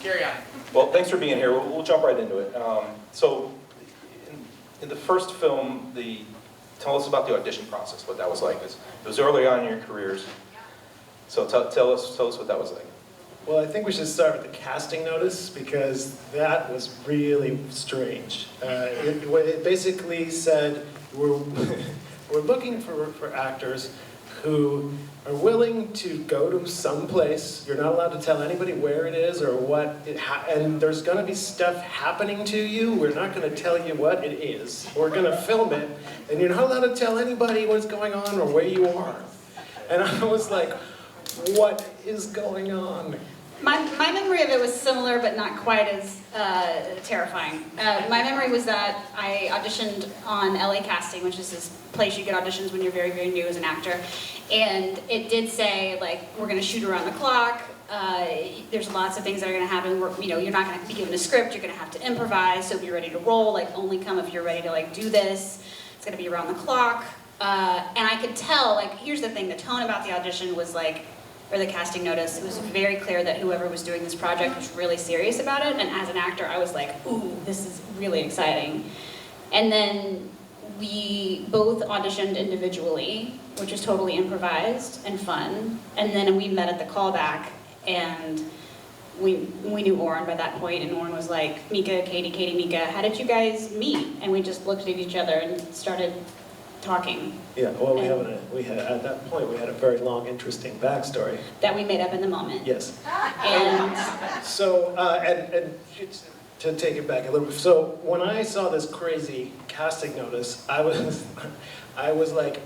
Carry on. Well, thanks for being here. We'll jump right into it. So, in the first film, tell us about the audition process, what that was like. It was early on in your careers. So tell us what that was like. Well, I think we should start with the casting notice because that was really strange. It basically said we're looking for actors who are willing to go to some place. You're not allowed to tell anybody where it is or what, and there's going to be stuff happening to you. We're not going to tell you what it is. We're going to film it, and you're not allowed to tell anybody what's going on or where you are. And I was like, what is going on? My memory of it was similar, but not quite as terrifying. My memory was that I auditioned on LA Casting, which is this place you get auditions when you're very, very new as an actor. And it did say, like, we're going to shoot around the clock. There's lots of things that are going to happen. You're not going to be given a script. You're going to have to improvise. So be ready to roll. Like, only come if you're ready to, like, do this. It's going to be around the clock. And I could tell, like, here's the thing. The tone about the audition was, like, or the casting notice, it was very clear that whoever was doing this project was really serious about it, and as an actor, I was like, ooh, this is really exciting. And then we both auditioned individually, which was totally improvised and fun, and then we met at the callback, and we knew Oren by that point, and Oren was like, Micah, Katie, Micah, how did you guys meet? And we just looked at each other and started talking. Yeah, well, at that point we had a very long, interesting backstory That we made up in the moment. Yes. And So, and to take it back a little bit, so when I saw this crazy casting notice, I was like,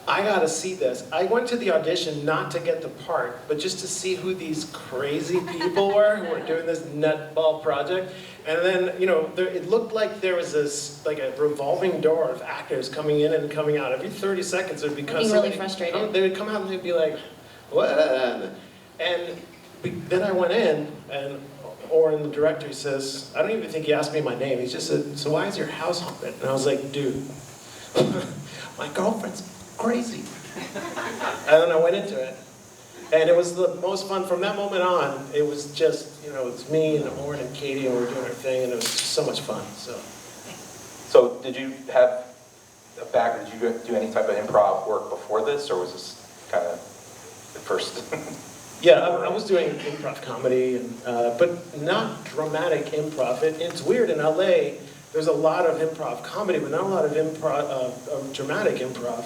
I gotta see this. I went to the audition not to get the part, but just to see who these crazy people were who were doing this nutball project. And then, it looked like there was this, like a revolving door of actors coming in and coming out. Every 30 seconds there'd be really frustrated. They would come out and they'd be like, what? And then I went in, and Oren, the director, he says, I don't even think he asked me my name. He just said, so why is your house haunted? And I was like, dude, my girlfriend's crazy. And then I went into it. And it was the most fun. From that moment on, it was just, it's me and Oren and Katie, and we were doing our thing, and it was just so much fun. So did you have a background, did you do any type of improv work before this, or was this kind of the first? Yeah, I was doing improv comedy, but not dramatic improv. It's weird, in LA, there's a lot of improv comedy, but not a lot of dramatic improv.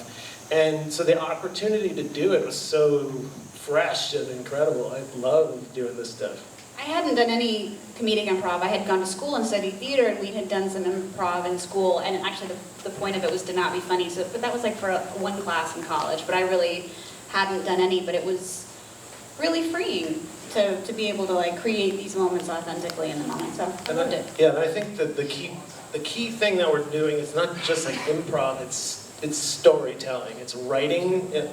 And so the opportunity to do it was so fresh and incredible. I loved doing this stuff. I hadn't done any comedic improv. I had gone to school and studied theater, and we had done some improv in school, and actually the point of it was to not be funny. But that was like for one class in college, but I really hadn't done any, but it was really freeing to be able to like create these moments authentically in the moment. So I loved it. Yeah, and I think that the key thing that we're doing is not just like improv, it's storytelling. It's writing it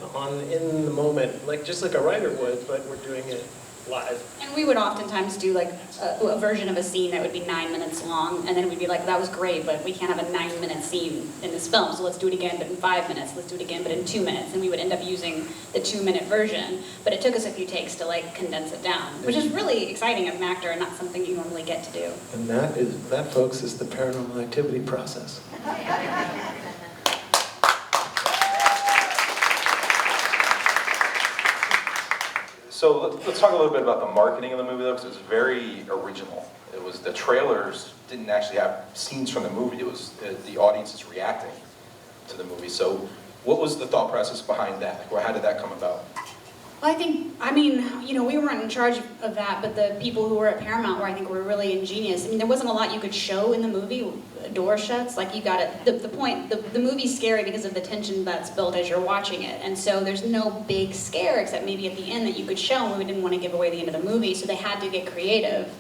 in the moment, just like a writer would, but we're doing it live. And we would oftentimes do like a version of a scene that would be 9 minutes long, and then we'd be like, that was great, but we can't have a 9-minute scene in this film, so let's do it again, but in 5 minutes. Let's do it again, but in 2 minutes. And we would end up using the 2-minute version, but it took us a few takes to like condense it down, which is really exciting as an actor and not something you normally get to do. And that, folks, is the Paranormal Activity process. So let's talk a little bit about the marketing of the movie, though, because it was very original. It was, the trailers didn't actually have scenes from the movie. It was the audience is reacting to the movie. So what was the thought process behind that? Like, how did that come about? Well, we weren't in charge of that, but the people who were at Paramount were really ingenious. There wasn't a lot you could show in the movie. Door shuts, like you got it. The movie's scary because of the tension that's built as you're watching it, and so there's no big scare except maybe at the end that you could show, and we didn't want to give away the end of the movie, so they had to get creative.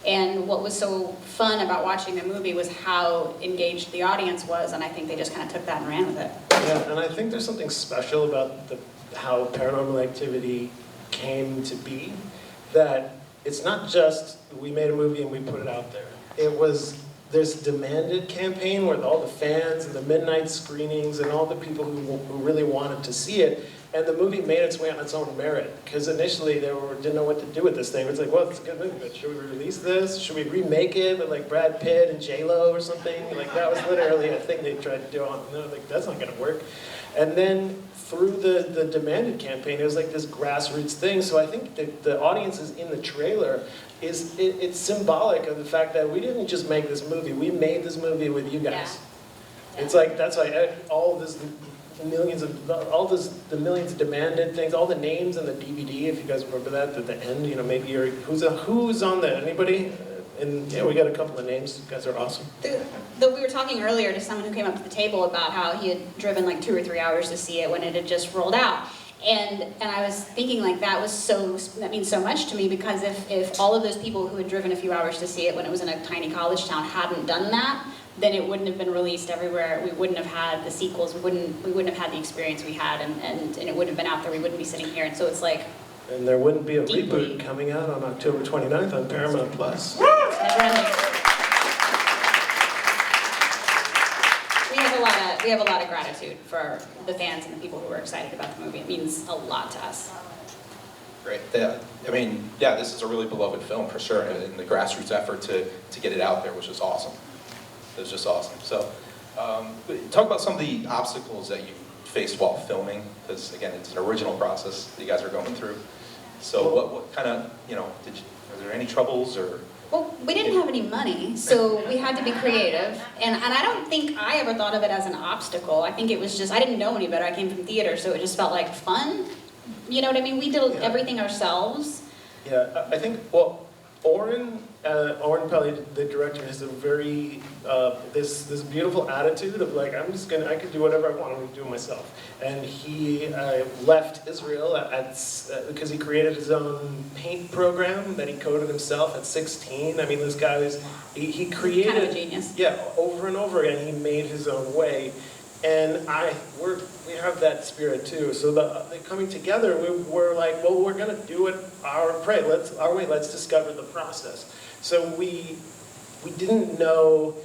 And what was so fun about watching the movie was how engaged the audience was, and I think they just kind of took that and ran with it. Yeah, and I think there's something special about how Paranormal Activity came to be, that it's not just we made a movie and we put it out there. It was this demanded campaign with all the fans and the midnight screenings and all the people who really wanted to see it. And the movie made its way on its own merit, because initially didn't know what to do with this thing. It's like, well, it's a good movie, but should we release this? Should we remake it with like Brad Pitt and J-Lo or something? Like that was literally a thing they tried to do on, and they're like, that's not gonna work. And then through the Demanded campaign, it was like this grassroots thing. So I think the audiences in the trailer it's symbolic of the fact that we didn't just make this movie, we made this movie with you guys. Yeah. It's like, that's why all of this, the millions of Demanded things, all the names in the DVD, if you guys remember that, at the end, you know, maybe who's on that, anybody? And yeah, we got a couple of names, you guys are awesome. We were talking earlier to someone who came up to the table about how he had driven like 2 or 3 hours to see it when it had just rolled out. And I was thinking like that means so much to me, because if all of those people who had driven a few hours to see it when it was in a tiny college town hadn't done that, then it wouldn't have been released everywhere. We wouldn't have had the sequels. We wouldn't have had the experience we had, and it wouldn't have been out there. We wouldn't be sitting here. And so it's like, and there wouldn't be a reboot coming out on October 29th on Paramount Plus. Never ending. We have a lot of gratitude for the fans and the people who were excited about the movie. It means a lot to us. Great. I mean, yeah, this is a really beloved film for sure, and the grassroots effort to get it out there was just awesome. It was just awesome. So, talk about some of the obstacles that you faced while filming, because again, it's an original process that you guys are going through. So, what kind of, you know, are there any troubles or? Well, we didn't have any money, so we had to be creative. And I don't think I ever thought of it as an obstacle. I think it was just, I didn't know any better. I came from theater, so it just felt like fun. You know what I mean? We did everything ourselves. Yeah, I think, well, Oren probably the director, has a very, this beautiful attitude of like, I could do whatever I want, I'm gonna do it myself. And he left Israel because he created his own paint program that he coded himself at 16. I mean, this guy he created. Kind of a genius. Yeah, over and over again, he made his own way. And we have that spirit too. So coming together, we're like, well, we're gonna do it our way. Let's discover the process. So we didn't know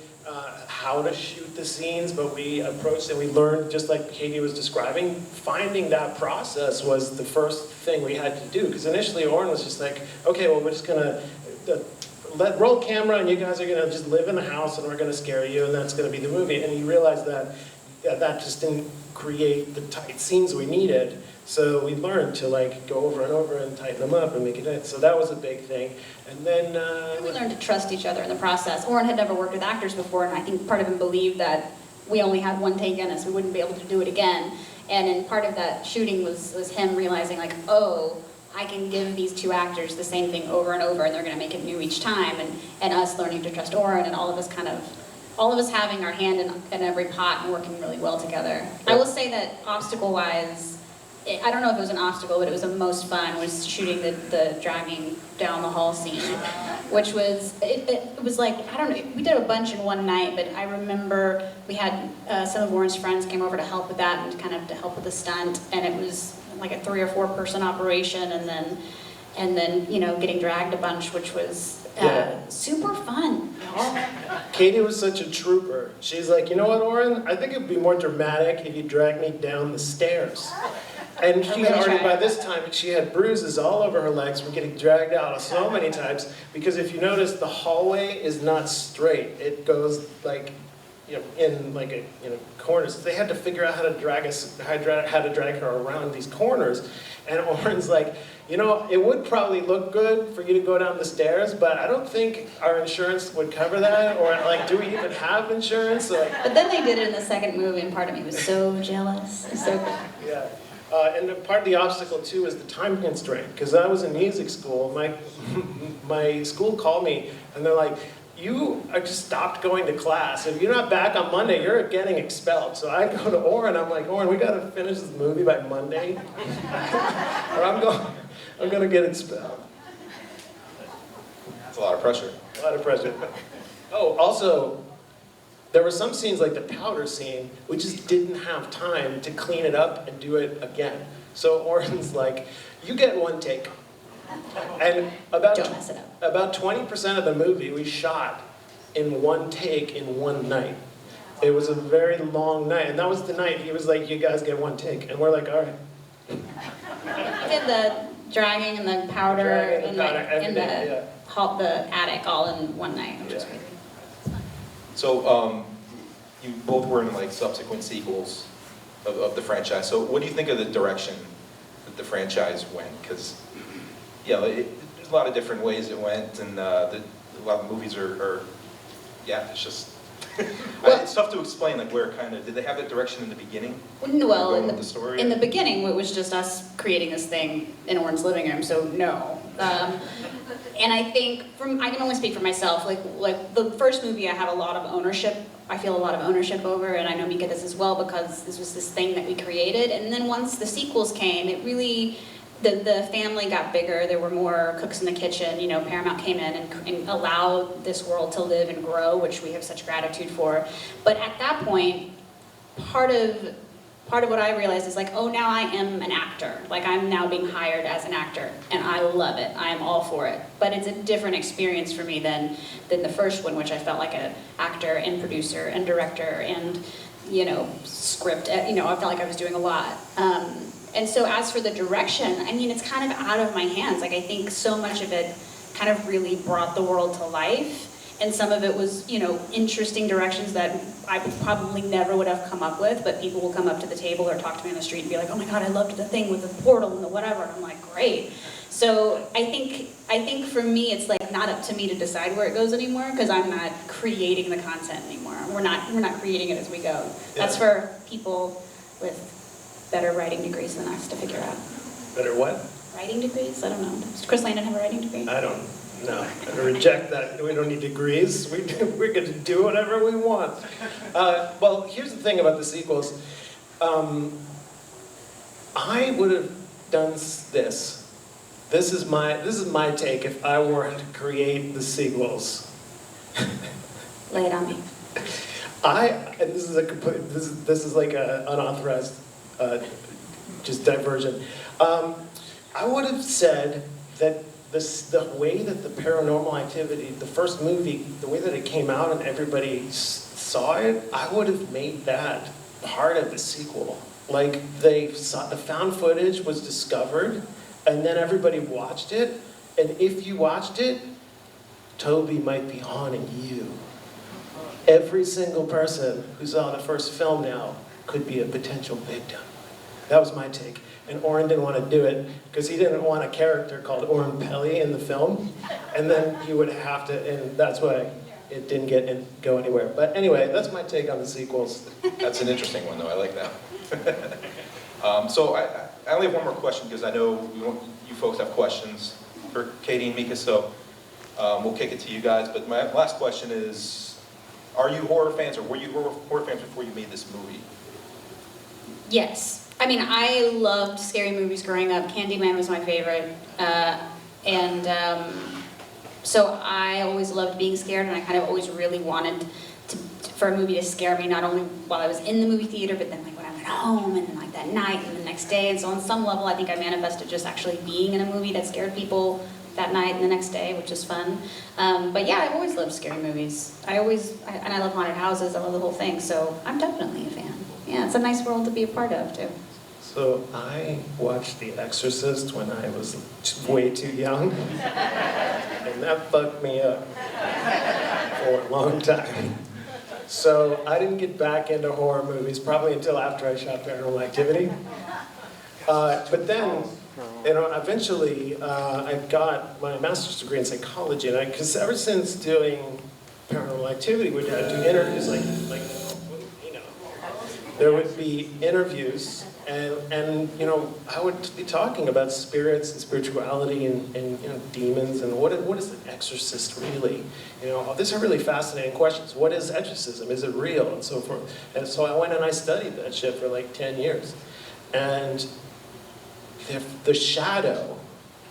how to shoot the scenes, but we approached and we learned, just like Katie was describing. Finding that process was the first thing we had to do. Because initially, Oren was just like, okay, well, we're just gonna roll camera, and you guys are gonna just live in the house, and we're gonna scare you, and that's gonna be the movie. And he realized that just didn't create the tight scenes we needed. So we learned to like go over and over and tighten them up and make it in. So that was a big thing. And then we learned to trust each other in the process. Oren had never worked with actors before, and I think part of him believed that we only had one take in us, we wouldn't be able to do it again. And in part of that shooting was him realizing like, oh, I can give these two actors the same thing over and over, and they're gonna make it new each time. And us learning to trust Oren, and all of us having our hand in every pot and working really well together. I will say that obstacle-wise, I don't know if it was an obstacle, but it was the most fun, was shooting the dragging down the hall scene, which was, it was like, I don't know, we did a bunch in one night, but I remember we had some of Warren's friends came over to help with that and kind of to help with the stunt, and it was like a 3 or 4 person operation, and then you know, getting dragged a bunch, which was super fun. Katie was such a trooper. She's like, you know what, Oren? I think it'd be more dramatic if you dragged me down the stairs. And she had already, by this time, she had bruises all over her legs from getting dragged out so many times. Because if you notice, the hallway is not straight. It goes like, you know, in like a, you know, corners. They had to figure out how to drag her around these corners. And Oren's like, you know, it would probably look good for you to go down the stairs, but I don't think our insurance would cover that, or like, do we even have insurance? So, like, but then they did it in the second movie, and part of me was so jealous. So yeah. And part of the obstacle too is the time constraint, because I was in music school. My school called me, and they're like, you just stopped going to class. If you're not back on Monday, you're getting expelled. So I go to Oren, I'm like, Oren, we gotta finish this movie by Monday, or I'm gonna get expelled. That's a lot of pressure. A lot of pressure. Oh, also, there were some scenes like the powder scene, we just didn't have time to clean it up and do it again. So Oren's like, you get one take. And about 20% of the movie we shot in one take in one night. It was a very long night, and that was the night he was like, you guys get one take. And we're like, all right. I did the dragging and the powder Dragging and the powder like every in day, the attic all in one night, which was Yeah. crazy. So, you both were in like subsequent sequels of the franchise. So what do you think of the direction that the franchise went? Because, yeah, there's a lot of different ways it went, and a lot of movies yeah, it's just, it's tough to explain, like where kind of, did they have that direction in the beginning? Well, Going in with the story? in the beginning, it was just us creating this thing in Oren's living room, so no. And I think, I can only speak for myself, like the first movie I have a lot of ownership, I feel a lot of ownership over, and I know Micah does as well, because this was this thing that we created, and then once the sequels came, it really, the family got bigger, there were more cooks in the kitchen, you know, Paramount came in and allowed this world to live and grow, which we have such gratitude for. But at that point, part of what I realized is like, oh, now I am an actor. Like, I'm now being hired as an actor, and I love it. I'm all for it. But it's a different experience for me than the first one, which I felt like an actor and producer and director and, you know, script. You know, I felt like I was doing a lot. And so as for the direction, I mean, it's kind of out of my hands. Like, I think so much of it kind of really brought the world to life. And some of it was, you know, interesting directions that I probably never would have come up with, but people will come up to the table or talk to me on the street and be like, oh my God, I loved the thing with the portal and the whatever. And I'm like, great. So I think for me, it's like not up to me to decide where it goes anymore, because I'm not creating the content anymore. We're not creating it as we go. That's for people with better writing degrees than us to figure out. Better what? Writing degrees? I don't know. Does Chris Landon have a writing degree? I don't know. I reject that. We don't need degrees. We're going to do whatever we want. Well, here's the thing about the sequels. I would have done this. This is my take if I weren't to create the sequels. Lay it on me. And this is like an unauthorized just diversion. I would have said that the way that the Paranormal Activity, the first movie, the way that it came out and everybody saw it, I would have made that part of the sequel. Like, the found footage was discovered, and then everybody watched it, and if you watched it, Toby might be haunting you. Every single person who saw the first film now could be a potential victim. That was my take. And Oren didn't want to do it because he didn't want a character called Oren Pelly in the film. And then you would have to, and that's why it didn't go anywhere. But anyway, that's my take on the sequels. That's an interesting one, though. I like that. So I only have one more question, because I know you folks have questions for Katie and Micah, so we'll kick it to you guys. But my last question is, are you horror fans, or were you horror fans before you made this movie? Yes. I mean, I loved scary movies growing up. Candyman was my favorite. So I always loved being scared, and I kind of always really wanted for a movie to scare me, not only while I was in the movie theater, but then like when I went home, and then like that night, and the next day. And so on some level, I think I manifested just actually being in a movie that scared people that night and the next day, which is fun. But yeah, I've always loved scary movies. And I love haunted houses, I love the whole thing, so I'm definitely a fan. Yeah, it's a nice world to be a part of, too. So I watched The Exorcist when I was way too young, and that fucked me up for a long time. So I didn't get back into horror movies probably until after I shot Paranormal Activity. But then, you know, eventually I got my master's degree in psychology, and because ever since doing Paranormal Activity, we'd have to do interviews, like you know, there would be interviews. And you know, I would be talking about spirits and spirituality and you know, demons and what is an exorcist really? You know, these are really fascinating questions. What is exorcism? Is it real? And so forth. And so I went and I studied that shit for like 10 years. And the shadow,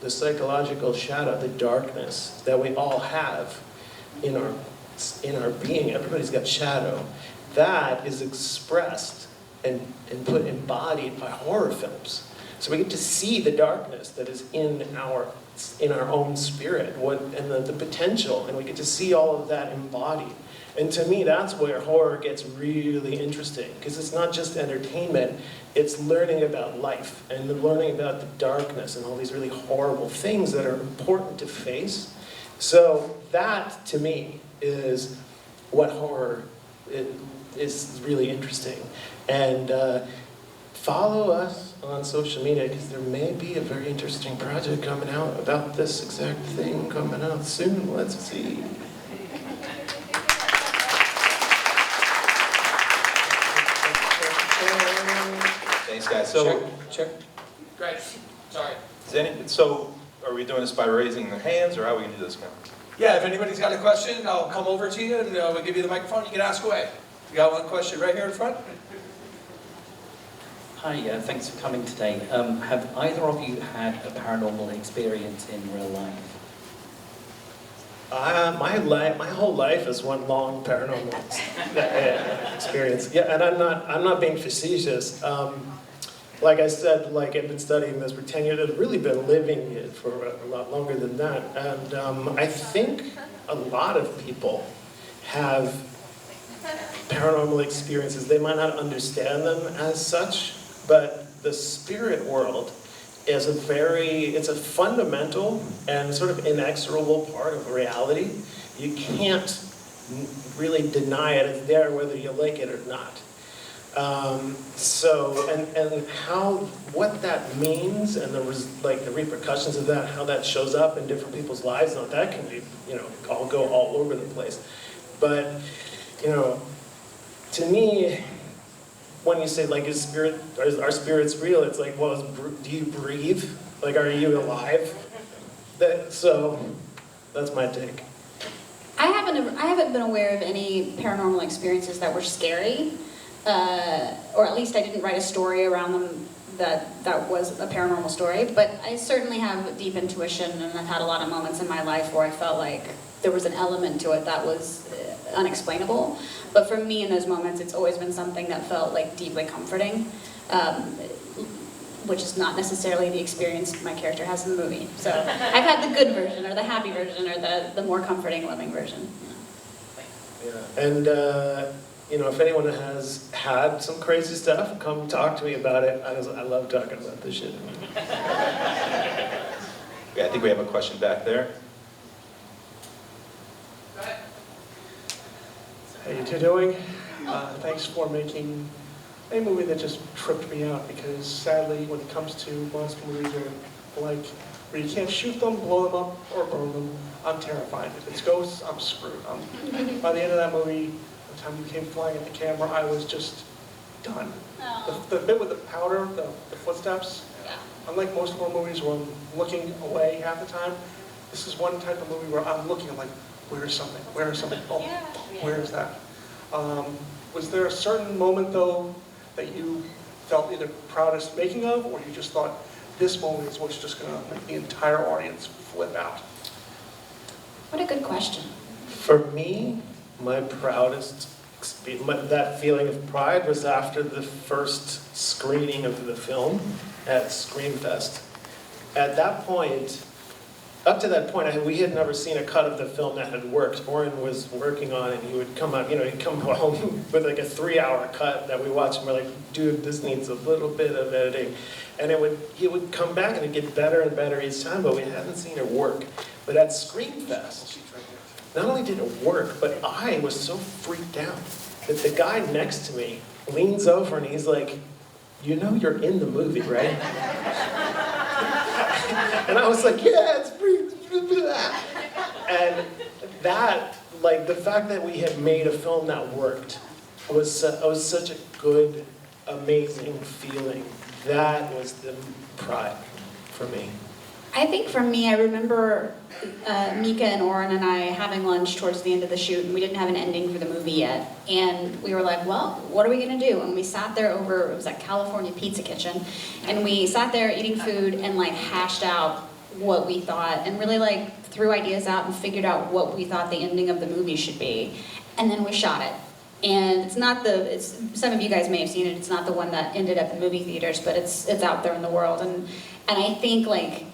the psychological shadow, the darkness that we all have in our being, everybody's got shadow, that is expressed and embodied by horror films. So we get to see the darkness that is in our own spirit, and the potential, and we get to see all of that embodied. And to me, that's where horror gets really interesting, because it's not just entertainment, it's learning about life, and learning about the darkness, and all these really horrible things that are important to face. So that, to me, is what horror is really interesting. And follow us on social media, because there may be a very interesting project coming out about this exact thing coming out soon. Let's see. Thanks, guys. So, check. Great, sorry. So, are we doing this by raising the hands, or how are we gonna do this now? Yeah, if anybody's got a question, I'll come over to you and we'll give you the microphone, you can ask away. You got one question right here in front? Hi, thanks for coming today. Have either of you had a paranormal experience in real life? My whole life is one long paranormal experience. Yeah, and I'm not being facetious. Like I said, like I've been studying this for 10 years. I've really been living it for a lot longer than that. And I think a lot of people have paranormal experiences. They might not understand them as such, but the spirit world is it's a fundamental and sort of inexorable part of reality. You can't really deny it. It's there whether you like it or not. And what that means and the repercussions of that, how that shows up in different people's lives, now that can be, all go all over the place. But, to me, when you say like, are spirits real? It's like, well, do you breathe? Like, are you alive? So that's my take. I haven't been aware of any paranormal experiences that were scary, or at least I didn't write a story around them that was a paranormal story. But I certainly have deep intuition, and I've had a lot of moments in my life where I felt like there was an element to it that was unexplainable. But for me, in those moments, it's always been something that felt like deeply comforting, which is not necessarily the experience my character has in the movie. So I've had the good version, or the happy version, or the more comforting, loving version. Yeah. And if anyone has had some crazy stuff, come talk to me about it. I love talking about this shit. Yeah, I think we have a question back there. How you two doing? Thanks for making a movie that just tripped me out, because sadly when it comes to monster movies or like where you can't shoot them, blow them up, or burn them, I'm terrified. If it's ghosts, I'm screwed. By the end of that movie, by the time you came flying at the camera, I was just done. The bit with the powder, the footsteps, unlike most horror movies where I'm looking away half the time, this is one type of movie where I'm looking, I'm like, where's something? Where's something? Oh, where is that? Was there a certain moment, though, that you felt either proudest making of, or you just thought, this moment is what's just going to make the entire audience flip out? What a good question. For me, my proudest that feeling of pride was after the first screening of the film at Screamfest. At that point, up to that point, we had never seen a cut of the film that had worked. Oren was working on it, and he would come out, he'd come home with like a 3-hour cut that we watched, and we're like, dude, this needs a little bit of editing. And he would come back, and it'd get better and better each time, but we hadn't seen it work. But at Screamfest, not only did it work, but I was so freaked out that the guy next to me leans over, and he's like, you're in the movie, right? And I was like, yeah, it's free. And that, like, the fact that we had made a film that worked was such a good, amazing feeling. That was the pride for me. I think for me, I remember Micah and Oren and I having lunch towards the end of the shoot, and we didn't have an ending for the movie yet. And we were like, well, what are we gonna do? And we sat there it was at California Pizza Kitchen, and we sat there eating food and like hashed out what we thought, and really like threw ideas out and figured out what we thought the ending of the movie should be. And then we shot it. And it's some of you guys may have seen it, it's not the one that ended up in movie theaters, but it's out there in the world. And I think like,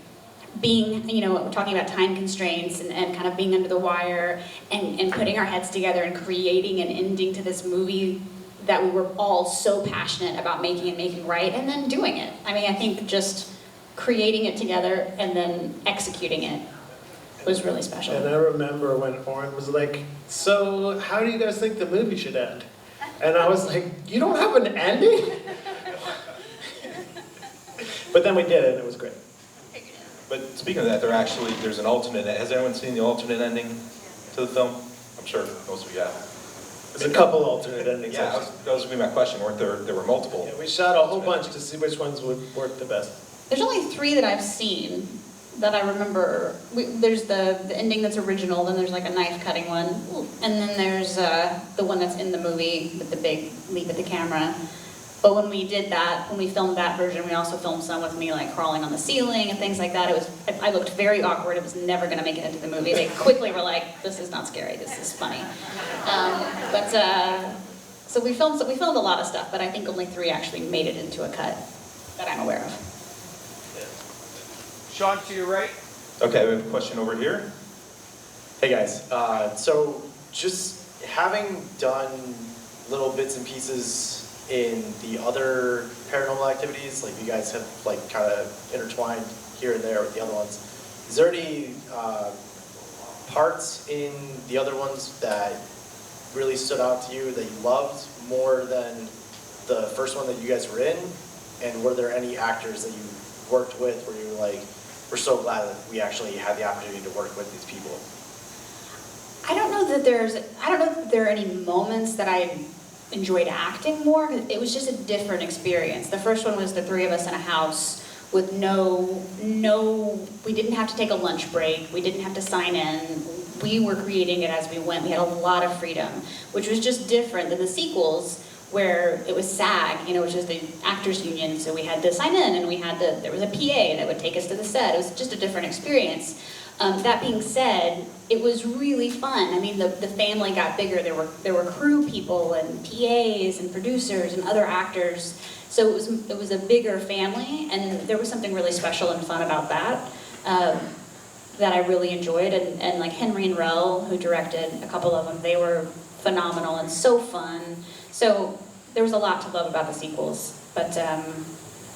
being, you know, talking about time constraints and kind of being under the wire and putting our heads together and creating an ending to this movie that we were all so passionate about making and making right, and then doing it. I mean, I think just creating it together and then executing it was really special. And I remember when Oren was like, so how do you guys think the movie should end? And I was like, you don't have an ending? But then we did it, and it was great. But speaking of that, there's an alternate, has anyone seen the alternate ending to the film? I'm sure most of you have. There's a couple alternate endings. Yeah, that was gonna be my question, weren't there were multiple? Yeah, we shot a whole bunch to see which ones would work the best. There's only 3 that I've seen that I remember. There's the ending that's original, then there's like a knife cutting one, and then there's the one that's in the movie with the big leap at the camera. But when we did that, when we filmed that version, we also filmed some with me like crawling on the ceiling and things like that. I looked very awkward. It was never going to make it into the movie. They quickly were like, "This is not scary. This is funny." So we filmed a lot of stuff, but I think only 3 actually made it into a cut that I'm aware of. Sean, to your right. Okay, we have a question over here. Hey guys, so just having done little bits and pieces in the other paranormal activities, like you guys have like kind of intertwined here and there with the other ones, is there any parts in the other ones that really stood out to you that you loved more than the first one that you guys were in? And were there any actors that you worked with where you were like, we're so glad that we actually had the opportunity to work with these people? I don't know that there are any moments that I enjoyed acting more. It was just a different experience. The first one was the 3 of us in a house with we didn't have to take a lunch break. We didn't have to sign in. We were creating it as we went. We had a lot of freedom, which was just different than the sequels where it was SAG, you know, which is the actors union. So we had to sign in and there was a PA that would take us to the set. It was just a different experience. That being said, it was really fun. I mean, the family got bigger. There were crew people and PAs and producers and other actors. So it was a bigger family, and there was something really special and fun about that that I really enjoyed. And like Henry and Rel, who directed a couple of them, they were phenomenal and so fun. So there was a lot to love about the sequels, but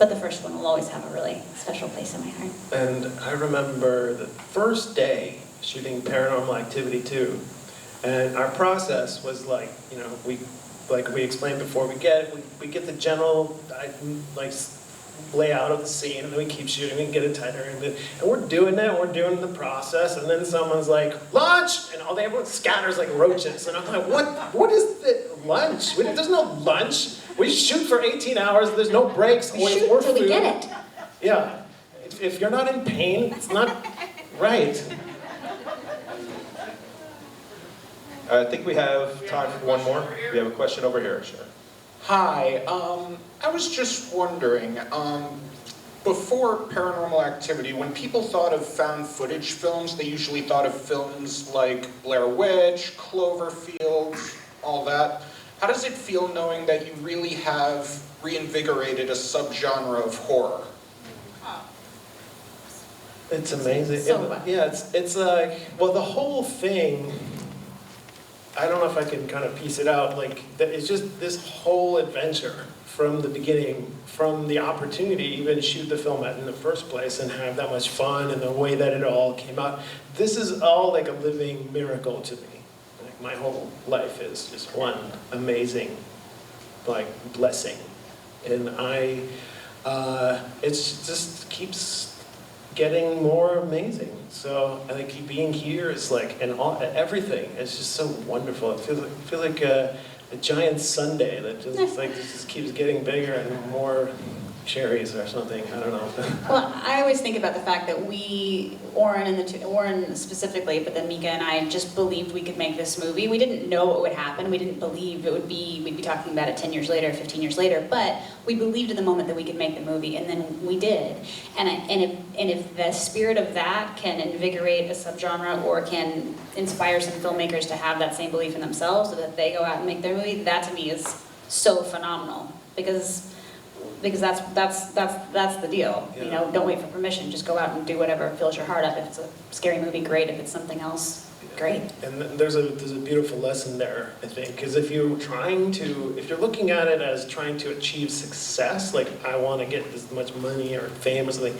the first one will always have a really special place in my heart. And I remember the first day shooting Paranormal Activity 2, and our process was like, you know, like we explained before, we get the general layout of the scene, and then we keep shooting, we get it tighter, and we're doing that, we're doing the process, and then someone's like, lunch! And everyone scatters like roaches, and I'm like, what is the lunch? There's no lunch. We shoot for 18 hours, there's no breaks. We shoot until we get it. Yeah. If you're not in pain, it's not right. I think we have time for one more. We have a question over here, sure. Hi, I was just wondering, before Paranormal Activity, when people thought of found footage films, they usually thought of films like Blair Witch, Cloverfield, all that. How does it feel knowing that you really have reinvigorated a subgenre of horror? It's amazing. So It's like, well, the whole thing, I don't know if I can kind of piece it out, like, it's just this whole adventure from the beginning, from the opportunity even to shoot the film in the first place and have that much fun and the way that it all came out. This is all like a living miracle to me. Like, my whole life is just one amazing, like, blessing. And it just keeps getting more amazing. So I think being here is like, and everything is just so wonderful. It feels like a giant sundae that just keeps getting bigger and more cherries or something. I don't know. Well, I always think about the fact that Oren specifically, but then Micah and I just believed we could make this movie. We didn't know what would happen. We didn't believe we'd be talking about it 10 years later, 15 years later, but we believed in the moment that we could make the movie, and then we did. And if the spirit of that can invigorate a subgenre or can inspire some filmmakers to have that same belief in themselves so that they go out and make their movie, that to me is so phenomenal. Because Because that's the deal. You know, don't wait for permission. Just go out and do whatever fills your heart up. If it's a scary movie, great. If it's something else, great. And there's a beautiful lesson there, I think, because if you're looking at it as trying to achieve success, like I want to get this much money or fame or something,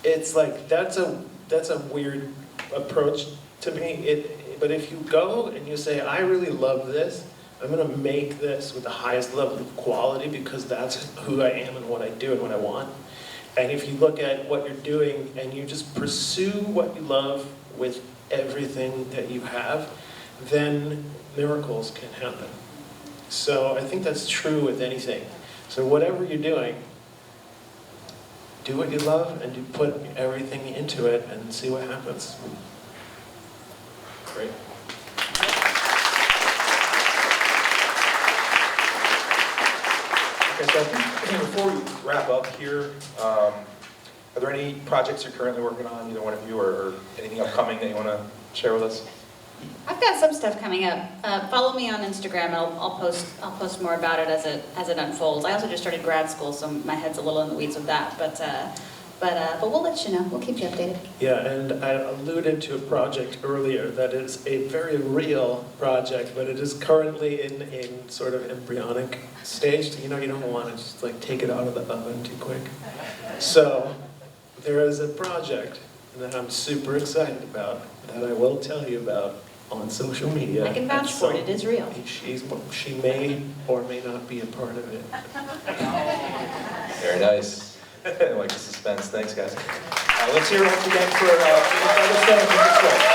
it's like that's a weird approach to me. But if you go and you say, I really love this, I'm going to make this with the highest level of quality because that's who I am and what I do and what I want. And if you look at what you're doing and you just pursue what you love with everything that you have, then miracles can happen. So I think that's true with anything. So whatever you're doing, do what you love and you put everything into it and see what happens. Great. Okay, so I think before we wrap up here, are there any projects you're currently working on, either one of you, or anything upcoming that you want to share with us? I've got some stuff coming up. Follow me on Instagram, and I'll post more about it as it unfolds. I also just started grad school, so my head's a little in the weeds with that. But we'll let you know. We'll keep you updated. Yeah, and I alluded to a project earlier that is a very real project, but it is currently in sort of embryonic stage. You know, you don't want to just like take it out of the oven too quick. So there is a project that I'm super excited about that I will tell you about on social media. I can vouch for it. It is real. She may or may not be a part of it. Very nice. I like the suspense. Thanks, guys. Let's hear it once again for Featherston.